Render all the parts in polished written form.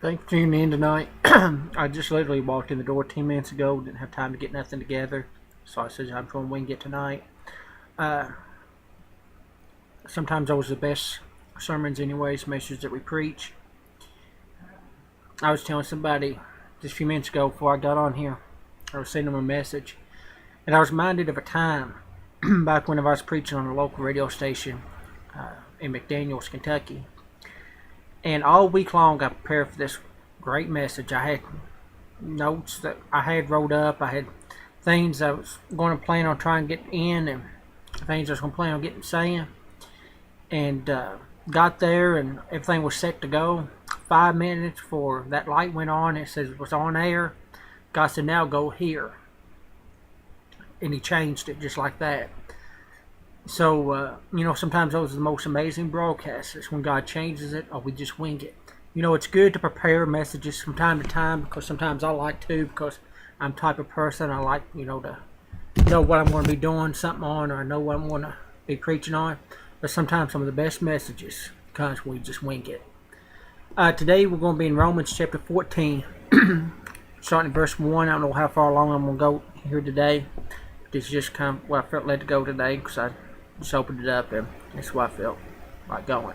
Thanks for tuning in tonight. I just literally walked in the door 10 minutes ago. Didn't have time to get nothing together. So I said I'm going to wing it tonight. Uh, Sometimes those are the best sermons anyways, messages that we preach. I was telling somebody just a few minutes ago before I got on here. I was sending them a message. And I was reminded of a time back when I was preaching on a local radio station in McDaniels, Kentucky. And all week long I prepared for this great message. I had notes that I had wrote up. I had things I was going to plan on trying to get in and things I was going to plan on getting saying. And got there and everything was set to go. 5 minutes before that light went on, it says it was on air. God said, now go here. And he changed it just like that. So, sometimes those are the most amazing broadcasts. It's when God changes it or we just wing it. It's good to prepare messages from time to time because sometimes I like to because I'm the type of person I like, to know what I'm going to be doing something on or I know what I'm going to be preaching on. But sometimes some of the best messages comes when we just wing it. Today we're going to be in Romans chapter 14, starting in verse 1. I don't know how far along I'm going to go here today. This is just kind of what I felt led to go today because I just opened it up and that's what I felt like going.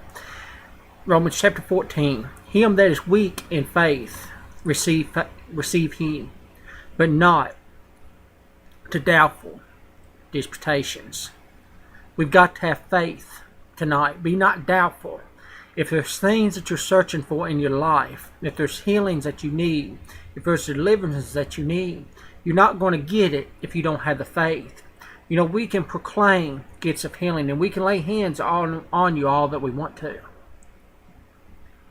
Romans chapter 14. Him that is weak in faith receive him, but not to doubtful disputations. We've got to have faith tonight. Be not doubtful. If there's things that you're searching for in your life, if there's healings that you need, if there's deliverances that you need, you're not going to get it if you don't have the faith. We can proclaim gifts of healing and we can lay hands on you all that we want to.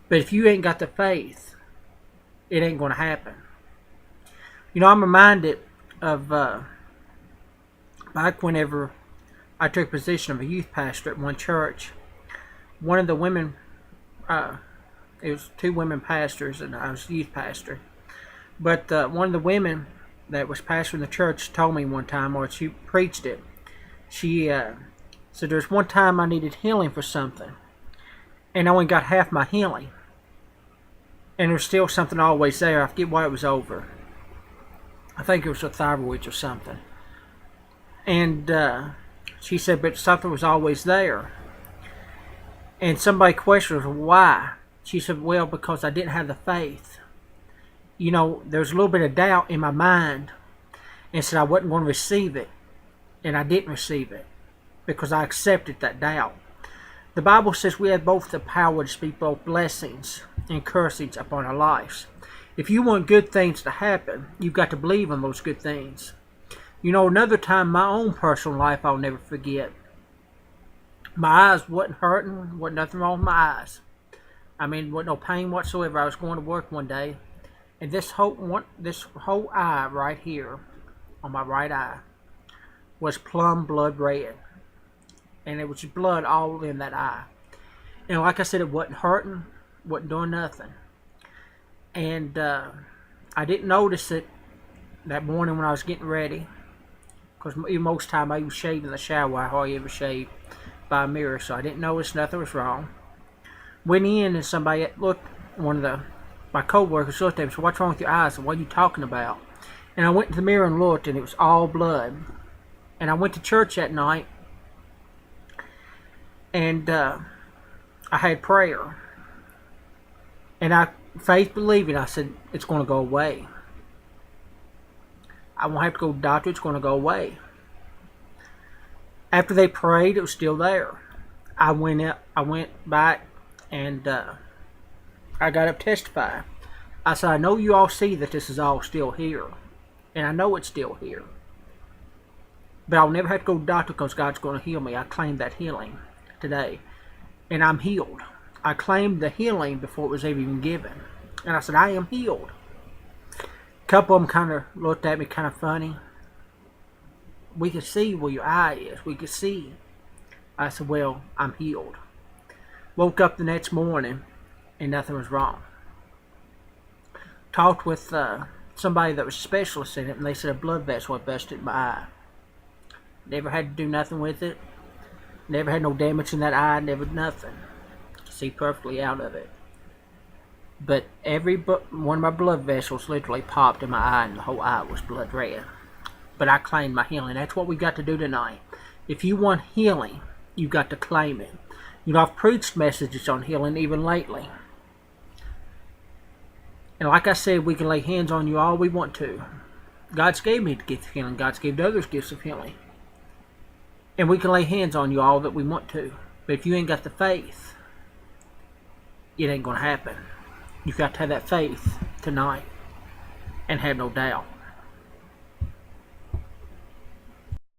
But if you ain't got the faith, it ain't going to happen. I'm reminded of back whenever I took position of a youth pastor at one church. One of the women, it was two women pastors and I was youth pastor. But one of the women that was pastoring the church told me one time, or she preached it. She said there's one time I needed healing for something, and I only got half my healing, and there's still something always there. I forget what it was over. I think it was a thyroid or something. And she said, but something was always there. And somebody questioned her why. She said, well, because I didn't have the faith. There's a little bit of doubt in my mind and said I wasn't going to receive it. And I didn't receive it because I accepted that doubt. The Bible says we have both the power to speak both blessings and cursings upon our lives. If you want good things to happen, you've got to believe in those good things. Another time in my own personal life I'll never forget. My eyes wasn't hurting, wasn't nothing wrong with my eyes. Wasn't no pain whatsoever. I was going to work one day. And this whole eye right here, on my right eye, was plumb blood red. And it was blood all in that eye. And like I said, it wasn't hurting, wasn't doing nothing. And I didn't notice it that morning when I was getting ready. Because most time I was shaving in the shower. I hardly ever shave by a mirror. So I didn't notice nothing was wrong. Went in and somebody looked, my co-workers looked at me and said, what's wrong with your eyes? What are you talking about? And I went to the mirror and looked, and it was all blood. And I went to church that night, and I had prayer. And I, faith believing, I said, it's going to go away. I won't have to go to the doctor, it's going to go away. After they prayed, it was still there. I went back, and I got up to testify. I said, I know you all see that this is all still here. And I know it's still here. But I'll never have to go to the doctor because God's going to heal me. I claimed that healing today. And I'm healed. I claimed the healing before it was even given. And I said, I am healed. A couple of them kind of looked at me kind of funny. We could see where your eye is. We could see. I said, well, I'm healed. Woke up the next morning and nothing was wrong. Talked with somebody that was a specialist in it, and they said a blood vessel had busted in my eye. Never had to do nothing with it. Never had no damage in that eye. Never nothing. See perfectly out of it. But one of my blood vessels literally popped in my eye, and the whole eye was blood red. But I claimed my healing. That's what we got to do tonight. If you want healing, you got to claim it. You know, I've preached messages on healing even lately. And like I said, we can lay hands on you all we want to. God's gave me the gift of healing. God's given others gifts of healing. And we can lay hands on you all that we want to. But if you ain't got the faith, it ain't going to happen. You've got to have that faith tonight and have no doubt.